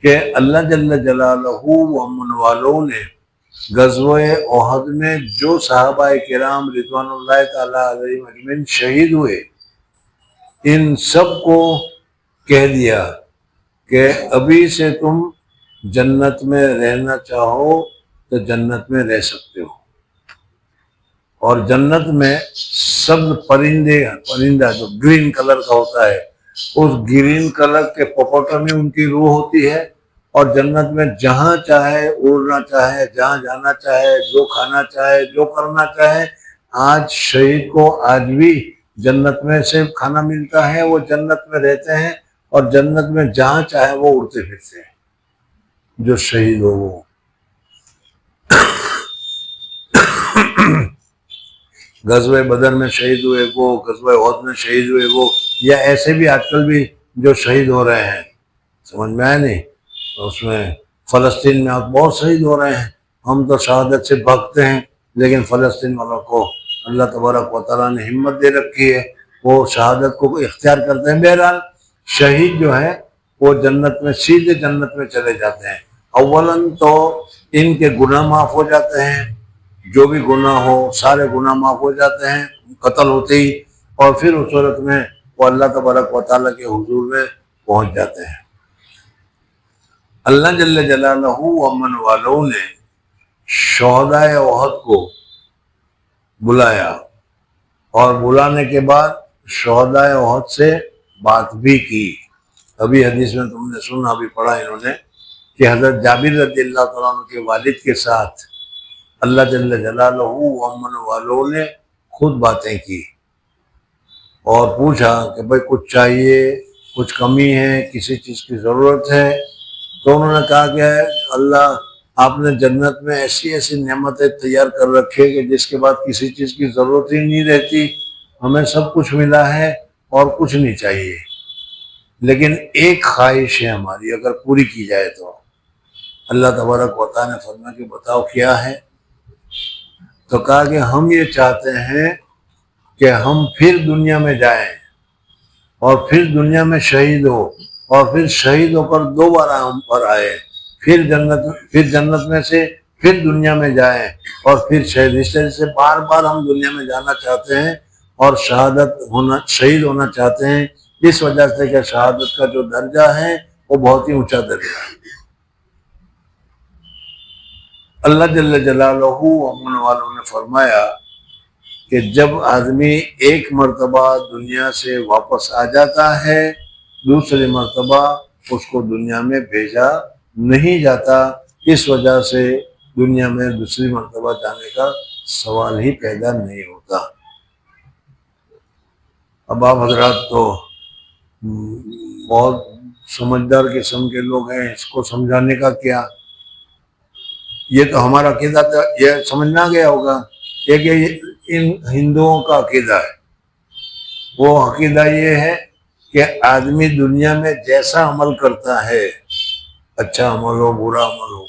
کہ اللہ جل جلالہ و امن والوں نے غزوہ احد میں جو صحابہ کرام رضوان اللہ تعالیٰ علیہم اجمعین شہید ہوئے، ان سب کو کہہ دیا کہ ابھی سے تم جنت میں رہنا چاہو تو جنت میں رہ سکتے ہو، اور جنت میں سب پرندہ جو گرین کلر کا ہوتا ہے، اس گرین کلر کے پپوٹوں میں ان کی روح ہوتی ہے، اور جنت میں جہاں چاہے اڑنا چاہے، جہاں جانا چاہے، جو کھانا چاہے، جو کرنا چاہے۔ آج شہید کو آج بھی جنت میں سے کھانا ملتا ہے، وہ جنت میں رہتے ہیں اور جنت میں جہاں چاہے وہ اڑتے پھرتے ہیں جو شہید ہو وہ۔ غزوہ بدر میں شہید ہوئے وہ، غزوہ احد میں شہید ہوئے وہ، یا ایسے بھی آج کل بھی جو شہید ہو رہے ہیں، سمجھ میں آئے نہیں؟ اس میں فلسطین میں آپ بہت شہید ہو رہے ہیں۔ ہم تو شہادت سے بھاگتے ہیں، لیکن فلسطین والوں کو اللہ تبارک و تعالیٰ نے ہمت دے رکھی ہے، وہ شہادت کو اختیار کرتے ہیں۔ بہرحال شہید جو ہے وہ جنت میں، سیدھے جنت میں چلے جاتے ہیں۔ اولاً تو ان کے گناہ معاف ہو جاتے ہیں، جو بھی گناہ ہو سارے گناہ معاف ہو جاتے ہیں قتل ہوتے ہی، اور پھر اس صورت میں وہ اللہ تبارک و تعالیٰ کے حضور میں پہنچ جاتے ہیں۔ اللہ جل جلالہ امن والوں نے شہدائے احد کو بلایا، اور بلانے کے بعد شہدائے احد سے بات بھی کی۔ ابھی حدیث میں تم نے سنا، ابھی پڑھا انہوں نے کہ حضرت جابر رضی اللہ تعالیٰ عنہ کے والد کے ساتھ اللہ جل جلالہ امن والوں نے خود باتیں کی اور پوچھا کہ بھائی کچھ چاہیے، کچھ کمی ہے، کسی چیز کی ضرورت ہے؟ تو انہوں نے کہا کہ اللہ آپ نے جنت میں ایسی ایسی نعمتیں تیار کر رکھے کہ جس کے بعد کسی چیز کی ضرورت ہی نہیں رہتی، ہمیں سب کچھ ملا ہے اور کچھ نہیں چاہیے، لیکن ایک خواہش ہے ہماری، اگر پوری کی جائے تو۔ اللہ تبارک و تعالیٰ نے فرمایا کہ بتاؤ کیا ہے؟ تو کہا کہ ہم یہ چاہتے ہیں کہ ہم پھر دنیا میں جائیں اور پھر دنیا میں شہید ہو، اور پھر شہید ہو کر دوبارہ ہم پر آئے، پھر جنت میں سے پھر دنیا میں جائیں اور پھر شہید۔ اس طرح سے بار بار ہم دنیا میں جانا چاہتے ہیں اور شہید ہونا چاہتے ہیں، اس وجہ سے کہ شہادت کا جو درجہ ہے وہ بہت ہی اونچا درجہ ہے۔ اللہ جل جلالہ امن والوں نے فرمایا کہ جب آدمی ایک مرتبہ دنیا سے واپس آ جاتا ہے، دوسری مرتبہ اس کو دنیا میں بھیجا نہیں جاتا، اس وجہ سے دنیا میں دوسری مرتبہ جانے کا سوال ہی پیدا نہیں ہوتا۔ اب آپ حضرات تو بہت سمجھدار قسم کے لوگ ہیں، اس کو سمجھانے کا کیا، یہ تو ہمارا عقیدہ تھا، یہ سمجھ میں آ گیا ہوگا کہ ان ہندوؤں کا عقیدہ ہے۔ وہ عقیدہ یہ ہے کہ آدمی دنیا میں جیسا عمل کرتا ہے، اچھا عمل ہو برا عمل ہو،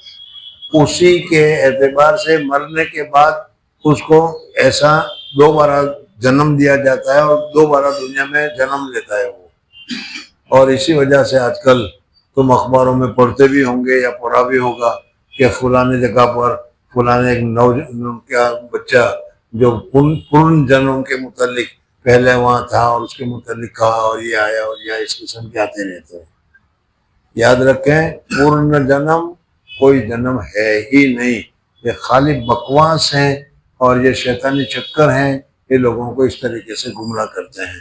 اسی کے اعتبار سے مرنے کے بعد اس کو ایسا دوبارہ جنم دیا جاتا ہے اور دوبارہ دنیا میں جنم لیتا ہے وہ۔ اور اسی وجہ سے آج کل تم اخباروں میں پڑھتے بھی ہوں گے یا پڑھا بھی ہوگا کہ فلانے جگہ پر فلانے ایک بچہ جو پرن جنم کے متعلق پہلے وہاں تھا اور اس کے متعلق کہا اور یہ آیا اور یہ اس قسم کے آتے رہتے ہیں۔ یاد رکھیں پورن جنم کوئی جنم ہے ہی نہیں، یہ خالی بکواس ہیں اور یہ شیطانی چکر ہیں، یہ لوگوں کو اس طریقے سے گمراہ کرتے ہیں۔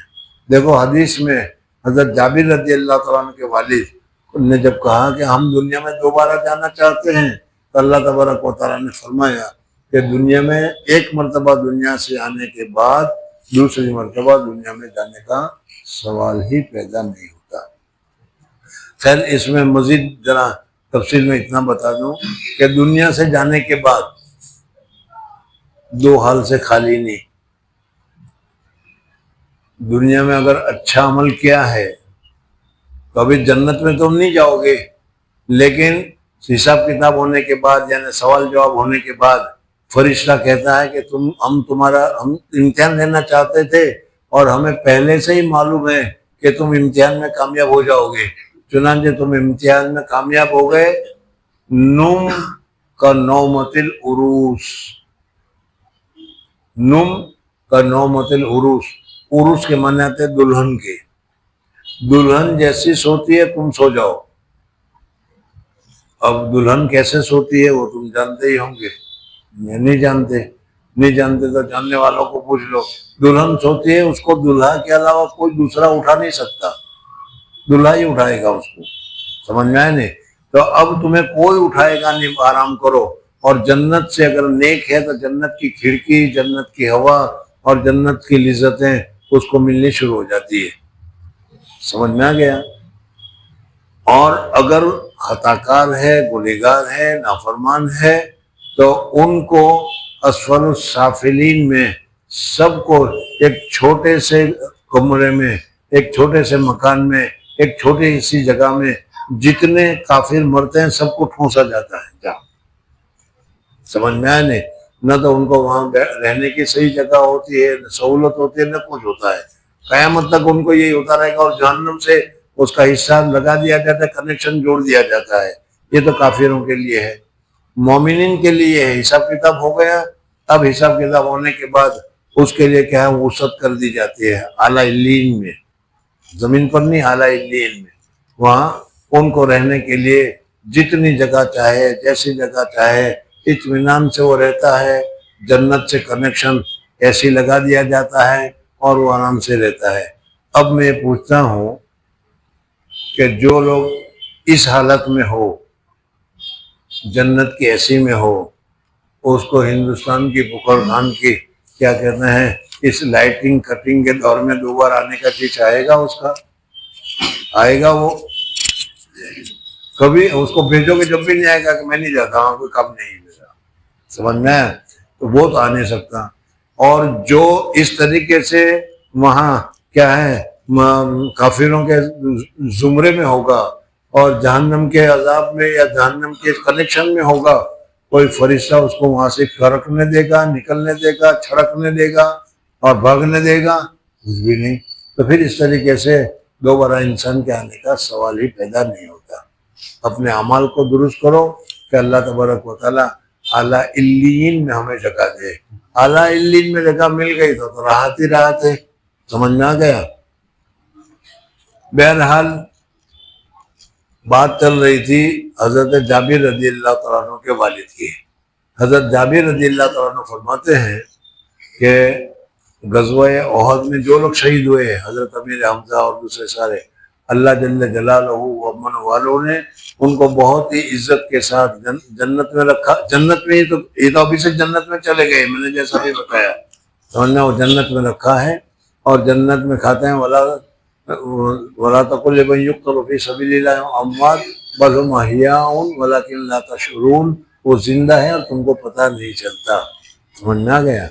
دیکھو حدیث میں حضرت جابر رضی اللہ تعالیٰ عنہ کے والد نے جب کہا کہ ہم دنیا میں دوبارہ جانا چاہتے ہیں تو اللہ تبارک و تعالیٰ نے فرمایا کہ دنیا میں ایک مرتبہ دنیا سے آنے کے بعد دوسری مرتبہ دنیا میں جانے کا سوال ہی پیدا نہیں ہوتا۔ خیر اس میں مزید ذرا تفصیل میں اتنا بتا دوں کہ دنیا سے جانے کے بعد دو حال سے خالی نہیں۔ دنیا میں اگر اچھا عمل کیا ہے تو ابھی جنت میں تم نہیں جاؤ گے، لیکن حساب کتاب ہونے کے بعد یعنی سوال جواب ہونے کے بعد فرشتہ کہتا ہے کہ ہم امتحان لینا چاہتے تھے اور ہمیں پہلے سے ہی معلوم ہے کہ تم امتحان میں کامیاب ہو جاؤ گے، چنانچہ تم امتحان میں کامیاب ہو گئے۔ نم کا نومت العروس، نم کا نومت العروس، عروس کے معنی آتے ہیں دلہن کے، دلہن جیسی سوتی ہے تم سو جاؤ۔ اب دلہن کیسے سوتی ہے وہ تم جانتے ہی ہوں گے، نہیں جانتے تو جاننے والوں کو پوچھ لو۔ دلہن سوتی ہے، اس کو دلہا کے علاوہ کوئی دوسرا اٹھا نہیں سکتا، دلہا ہی اٹھائے گا اس کو، سمجھ میں آئے نہیں؟ تو اب تمہیں کوئی اٹھائے گا نہیں، آرام کرو. اور جنت سے اگر نیک ہے تو جنت کی کھڑکی، جنت کی ہوا اور جنت کی لذتیں اس کو ملنی شروع ہو جاتی ہے. سمجھ میں آ گیا؟ اور اگر خطا کار ہے، گنہگار ہے، نافرمان ہے، تو ان کو اسفل السافلین میں سب کو ایک چھوٹے سے کمرے میں، ایک چھوٹے سے مکان میں، ایک چھوٹی سی جگہ میں جتنے کافر مرتے ہیں سب کو ٹھونسا جاتا ہے. کیا سمجھ میں آئے؟ نہیں، نہ تو ان کو وہاں رہنے کی صحیح جگہ ہوتی ہے، نہ سہولت ہوتی ہے، نہ کچھ ہوتا ہے. قیامت تک ان کو یہی ہوتا رہے گا. اور جہنم سے اس کا حصہ لگا دیا جاتا ہے، کنیکشن جوڑ دیا جاتا ہے. یہ تو کافروں کے لیے ہے. مومنین کے لیے ہے. حساب کتاب ہو گیا. اب حساب کتاب ہونے کے بعد اس کے لیے کیا ہے، وسعت کر دی جاتی ہے اعلیٰ علیین میں، زمین پر نہیں، اعلیٰ علیین میں. وہاں ان کو رہنے کے لیے جتنی جگہ چاہے، جیسی جگہ چاہے، اطمینان سے وہ رہتا ہے. جنت سے کنیکشن ایسی لگا دیا جاتا ہے اور وہ آرام سے رہتا ہے. اب میں پوچھتا ہوں کہ جو لوگ اس حالت میں ہو، جنت کی ایسی میں ہو، اس کو ہندوستان کی بکر خان کی کیا کہتے ہیں، اس لائٹنگ کٹنگ کے دور میں دوبارہ آنے کا چیز آئے گا؟ اس کا آئے گا؟ وہ کبھی اس کو بھیجو گے جب بھی نہیں آئے گا کہ میں نہیں جاتا ہوں، کوئی کم نہیں میرا. سمجھ میں؟ تو وہ تو آ نہیں سکتا. اور جو اس طریقے سے وہاں کیا ہے کافروں کے زمرے میں ہوگا اور جہنم کے عذاب میں یا جہنم کے کنیکشن میں ہوگا، کوئی فرشتہ اس کو وہاں سے کھڑکنے دے گا، نکلنے دے گا، چھڑکنے دے گا اور بھاگنے دے گا؟ کچھ بھی نہیں. تو پھر اس طریقے سے دوبارہ انسان کے آنے کا سوال ہی پیدا نہیں ہوتا. اپنے اعمال کو درست کرو کہ اللہ تبارک و تعالیٰ اعلیٰ علیین میں ہمیں جگہ دے. اعلیٰ علیین میں جگہ مل گئی تو راحت ہی راحت ہے. سمجھ میں آ گیا؟ بہرحال بات چل رہی تھی حضرت جابر رضی اللہ تعالیٰ عنہ کے والد کی. حضرت جابر رضی اللہ تعالیٰ عنہ فرماتے ہیں کہ غزوہ احد میں جو لوگ شہید ہوئے، حضرت امیر حمزہ اور دوسرے سارے، اللہ جل جلالہ و من والوں نے ان کو بہت ہی عزت کے ساتھ جنت میں رکھا. جنت میں ہی تو یہ تو ابھی سے جنت میں چلے گئے، میں نے جیسا بھی بتایا، سمجھنا، وہ جنت میں رکھا ہے. اور جنت میں کھاتے ہیں وَلَا تَقُلْ لِمَنْ يُقْتَلُ فِي سَبِيلِ اللَّهِ أَمْوَاتٌ بَلْ هُمْ أَحْيَاءٌ وَلَكِنْ لَا تَشْعُرُونَ. وہ زندہ ہے اور تم کو پتہ نہیں چلتا. سمجھ میں آ گیا؟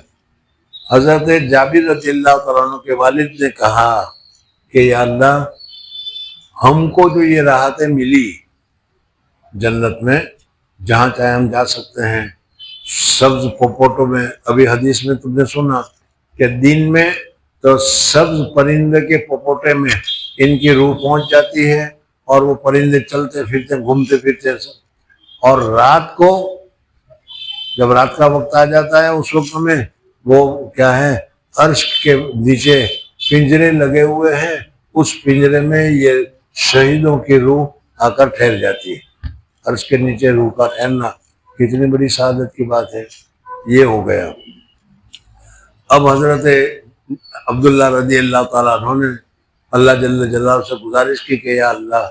حضرت جابر رضی اللہ تعالیٰ عنہ کے والد نے کہا کہ یا اللہ، ہم کو جو یہ راحتیں ملی جنت میں، جہاں چاہے ہم جا سکتے ہیں، سبز پوپوٹوں میں، ابھی حدیث میں تم نے سنا کہ دن میں تو سبز پرندے کے پوپوٹے میں ان کی روح پہنچ جاتی ہے اور وہ پرندے چلتے پھرتے گھومتے پھرتے. اور رات کو جب رات کا وقت آ جاتا ہے، اس وقت میں وہ کیا ہے، عرش کے نیچے پنجرے لگے ہوئے ہیں، اس پنجرے میں یہ شہیدوں کی روح آ کر ٹھہر جاتی ہے. عرش کے نیچے روح کا ٹھہرنا کتنی بڑی سعادت کی بات ہے. یہ ہو گیا. اب حضرت عبداللہ رضی اللہ تعالیٰ عنہ نے اللہ جل جلالہ سے گزارش کی کہ یا اللہ،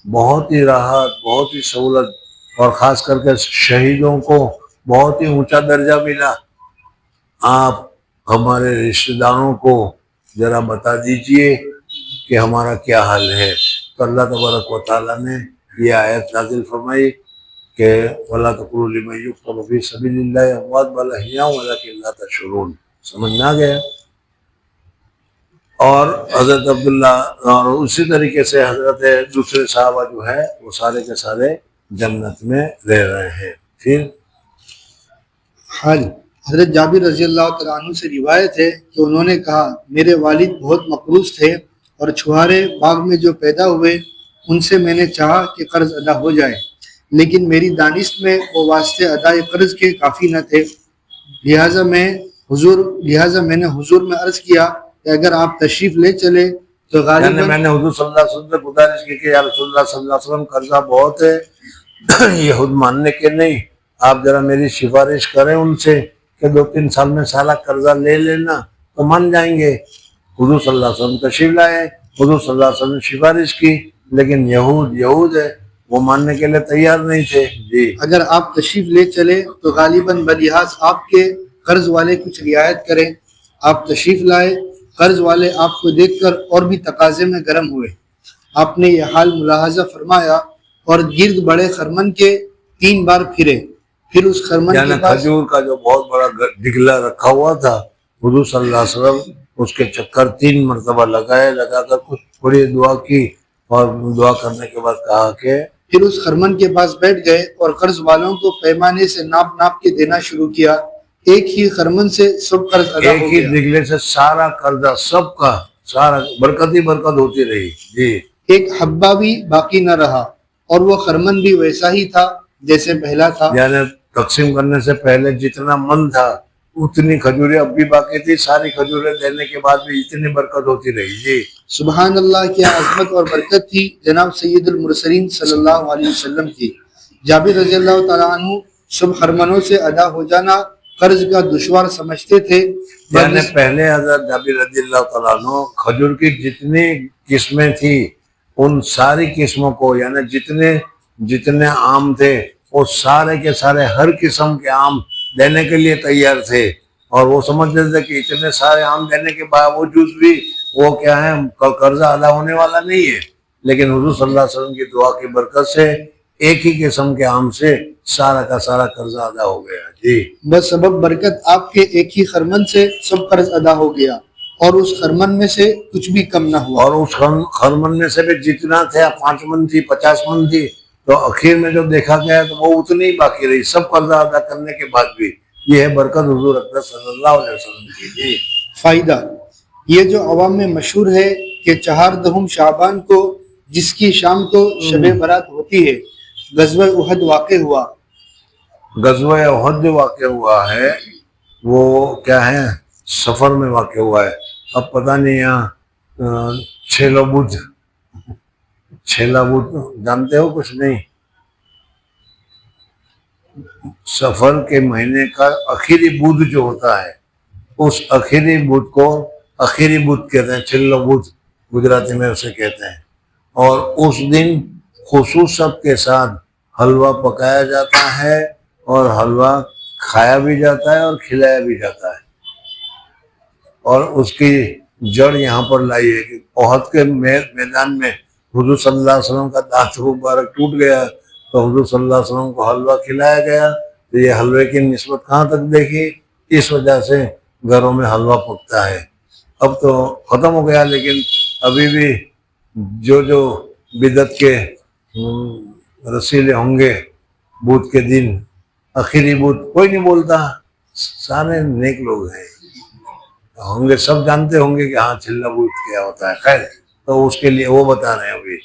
بہت ہی راحت، بہت ہی سہولت، اور خاص کر کے شہیدوں کو بہت ہی اونچا درجہ ملا. آپ ہمارے رشتہ داروں کو ذرا بتا دیجئے کہ ہمارا کیا حال ہے. تو اللہ تبارک و تعالیٰ نے یہ آیت نازل فرمائی کہ وَلَا تَقُولُوا لِمَنْ يُقْتَلُ فِي سَبِيلِ اللَّهِ أَمْوَاتٌ بَلْ أَحْيَاءٌ وَلَكِنْ لَا تَشْعُرُونَ. سمجھ میں آ گیا؟ اور حضرت عبداللہ اور اسی طریقے سے حضرت دوسرے صحابہ جو ہے وہ سارے کے سارے جنت میں رہ رہے ہیں. پھر حال حضرت جابر رضی اللہ تعالیٰ عنہ سے روایت ہے کہ انہوں نے کہا، میرے والد بہت مقروض تھے اور چھوارے باغ میں جو پیدا ہوئے ان سے میں نے چاہا کہ قرض ادا ہو جائے، لیکن میری دانش میں وہ واسطے ادائے قرض کے کافی نہ تھے. لہٰذا میں نے حضور میں عرض کیا کہ اگر آپ تشریف لے چلے تو غالباً میں نے حضور صلی اللہ علیہ وسلم سے گزارش کی کہ یا رسول اللہ صلی اللہ علیہ وسلم، قرضہ بہت ہے، یہ خود ماننے کے نہیں، آپ ذرا میری سفارش کریں ان سے کہ 2-3 سال میں سالہ قرضہ لے لینا تو مان جائیں گے. حضور صلی اللہ علیہ وسلم تشریف لائے، حضور صلی اللہ علیہ وسلم نے سفارش کی، لیکن یہود ہے، وہ ماننے کے لیے تیار نہیں تھے. جی اگر آپ تشریف لے چلے تو غالباً بلحاظ آپ کے قرض والے کچھ رعایت کریں. آپ تشریف لائے، قرض والے آپ کو دیکھ کر اور بھی تقاضے میں گرم ہوئے. آپ نے یہ حال ملاحظہ فرمایا اور گرد بڑے خرمن کے 3 بار پھرے. پھر اس خرمن یعنی کے پاس کھجور کا جو بہت بڑا ڈگلا رکھا ہوا تھا، حضور صلی اللہ علیہ وسلم اس کے چکر 3 مرتبہ لگائے، لگا کر کچھ تھوڑی دعا کی اور دعا کرنے کے بعد کہا کہ پھر اس خرمن کے پاس بیٹھ گئے اور قرض والوں کو پیمانے سے ناپ ناپ کے دینا شروع کیا. ایک ہی خرمن سے سب قرض ادا ایک ہو ہی گیا. ڈگلے سے سارا قرضہ سب کا سارا برکت ہی برکت ہوتی رہی. جی ایک حبہ بھی باقی نہ رہا اور وہ خرمن بھی ویسا ہی تھا جیسے پہلا تھا. یعنی تقسیم کرنے سے پہلے جتنا من تھا اتنی کھجوریں اب بھی باقی تھی، ساری کھجوریں دینے کے بعد بھی اتنی برکت ہوتی رہی. جی سبحان اللہ، کیا عظمت اور برکت تھی جناب سید المرسلین صلی اللہ علیہ وسلم کی. جابر رضی اللہ تعالیٰ عنہ سب خرمنوں سے ادا ہو جانا قرض کا دشوار سمجھتے تھے. یعنی پہلے حضرت جابر رضی اللہ تعالیٰ عنہ کھجور کی جتنی قسمیں تھی ان ساری قسموں کو، یعنی جتنے آم تھے وہ سارے کے سارے ہر قسم کے آم دینے کے لیے تیار تھے. اور وہ سمجھتے تھے کہ اتنے سارے آم دینے کے باوجود بھی وہ کیا ہے قرضہ ادا ہونے والا نہیں ہے. لیکن حضور صلی اللہ علیہ وسلم کی دعا کی برکت سے ایک ہی قسم کے آم سے سارا کا سارا قرضہ ادا ہو گیا. جی بس سبب برکت آپ کے ایک ہی خرمن سے سب قرض ادا ہو گیا اور اس خرمن میں سے کچھ بھی کم نہ ہوا. اور اس خرمن میں سے بھی جتنا تھا 5 من تھی 50 من تھی تو اخیر میں جو دیکھا گیا تو وہ اتنی ہی باقی رہی سب قرضہ ادا کرنے کے بعد بھی. یہ ہے برکت حضور اکرم صلی اللہ علیہ وسلم کی. جی فائدہ یہ جو عوام میں مشہور ہے کہ 4 شعبان کو جس کی شام کو شب برات ہوتی ہے غزوہ احد واقع ہوا. غزوہ احد جو واقع ہوا ہے وہ کیا ہے سفر میں واقع ہوا ہے. اب پتہ نہیں یہاں چھیلا بدھ جانتے ہو کچھ نہیں؟ سفر کے مہینے کا آخری بدھ جو ہوتا ہے اس آخری بدھ کو آخری بدھ کہتے ہیں، چھیلا بدھ گجراتی میں اسے کہتے ہیں. اور اس دن خصوصیت کے ساتھ حلوہ پکایا جاتا ہے اور حلوہ کھایا بھی جاتا ہے اور کھلایا بھی جاتا ہے. اور اس کی جڑ یہاں پر لائی ہے کہ احد کے میدان میں حضور صلی اللہ علیہ وسلم کا دانت مبارک ٹوٹ گیا تو حضور صلی اللہ علیہ وسلم کو حلوہ کھلایا گیا. تو یہ حلوے کی نسبت کہاں تک دیکھی، اس وجہ سے گھروں میں حلوہ پکتا ہے. اب تو ختم ہو گیا لیکن ابھی بھی جو بدعت کے رسیلے ہوں گے بدھ کے دن آخری بدھ کوئی نہیں بولتا، سارے نیک لوگ ہیں ہوں گے، سب جانتے ہوں گے کہ ہاں چھلا بدھ کیا ہوتا ہے. خیر تو اس کے لیے وہ بتا رہے ہیں ابھی،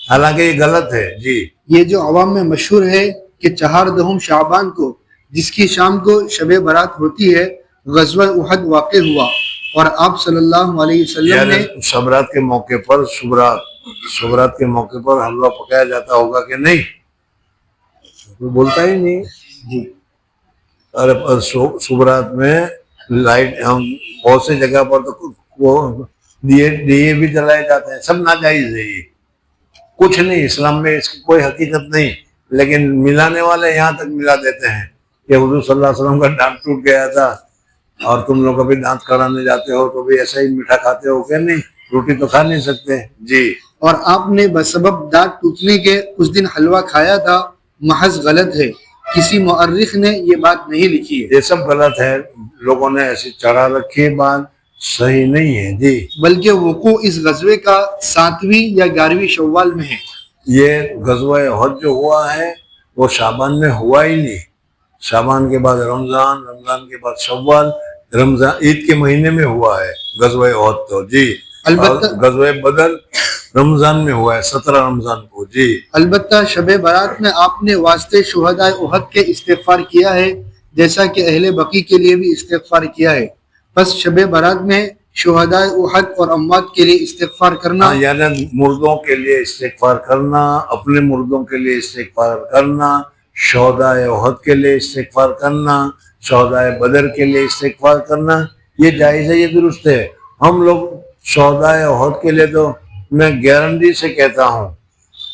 حالانکہ یہ غلط ہے. جی یہ جو عوام میں مشہور ہے کہ 4 شعبان کو جس کی شام کو شب برات ہوتی ہے غزوہ احد واقع ہوا اور آپ صلی اللہ علیہ وسلم نے شبرات کے موقع پر شبرات کے موقع پر حلوہ پکایا جاتا ہوگا کہ نہیں؟ کوئی بولتا ہی نہیں. جی ارے شبرات میں لائٹ ہم بہت سی جگہ پر تو وہ دیے بھی جلائے جاتے ہیں، سب ناجائز ہے. یہ کچھ نہیں، اسلام میں اس کی کوئی حقیقت نہیں، لیکن ملانے والے یہاں تک ملا دیتے ہیں کہ حضور صلی اللہ علیہ وسلم کا دانت ٹوٹ گیا تھا اور تم لوگ کبھی دانت کڑانے جاتے ہو تو بھی ایسا ہی میٹھا کھاتے ہو کہ نہیں، روٹی تو کھا نہیں سکتے. جی اور آپ نے بسبب دانت ٹوٹنے کے اس دن حلوہ کھایا تھا محض غلط ہے. کسی مؤرخ نے یہ بات نہیں لکھی ہے. یہ سب غلط ہے، لوگوں نے ایسی چڑھا رکھی بات صحیح نہیں ہے. جی بلکہ وقوع اس غزوے کا 7ویں یا 11ویں شوال میں ہے. یہ غزوہ احد جو ہوا ہے وہ شعبان میں ہوا ہی نہیں، شعبان کے بعد رمضان، رمضان کے بعد شوال، رمضان عید کے مہینے میں ہوا ہے غزوہ احد. تو جی البتہ غزوہ بدر رمضان میں ہوا ہے 17 رمضان کو. جی البتہ شب برات میں آپ نے واسطے شہداء احد کے استغفار کیا ہے جیسا کہ اہل بقی کے لیے بھی استغفار کیا ہے. بس شب برات میں شہداء احد اور اموات کے لیے استغفار کرنا، یعنی مردوں کے لیے استغفار کرنا، اپنے مردوں کے لیے استغفار کرنا، شہداء احد کے لیے استغفار کرنا، شہداء بدر کے لیے استغفار کرنا، یہ جائز ہے، یہ درست ہے. ہم لوگ شہداء احد کے لیے تو میں گارنٹی سے کہتا ہوں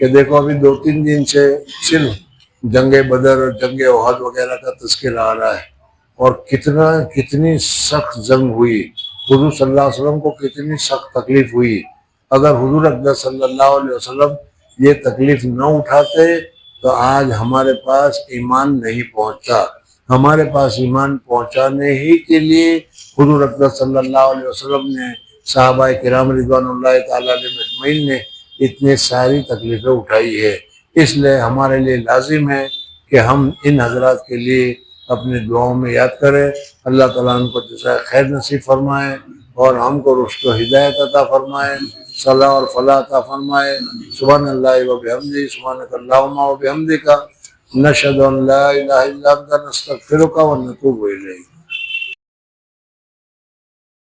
کہ دیکھو ابھی 2-3 دن سے صرف جنگ بدر اور جنگ احد وغیرہ کا تذکرہ آ رہا ہے، اور کتنی سخت جنگ ہوئی، حضور صلی اللہ علیہ وسلم کو کتنی سخت تکلیف ہوئی۔ اگر حضور اقدس صلی اللہ علیہ وسلم یہ تکلیف نہ اٹھاتے تو آج ہمارے پاس ایمان نہیں پہنچتا۔ ہمارے پاس ایمان پہنچانے ہی کے لیے حضور اقدس صلی اللہ علیہ وسلم نے، صحابہ کرام رضوان اللہ تعالیٰ علیہم اجمعین نے اتنی ساری تکلیفیں اٹھائی ہے۔ اس لیے ہمارے لیے لازم ہے کہ ہم ان حضرات کے لیے اپنے دعاؤں میں یاد کریں۔ اللہ تعالیٰ ان کو جزائے خیر نصیب فرمائے اور ہم کو رشد و ہدایت عطا فرمائے، صلاح اور فلاح عطا فرمائے۔ سبحان اللہ و بحمدہ، سبحانک اللہم و بحمدک، نشہد ان لا الہ الا انت، نستغفرک و نتوب الیک۔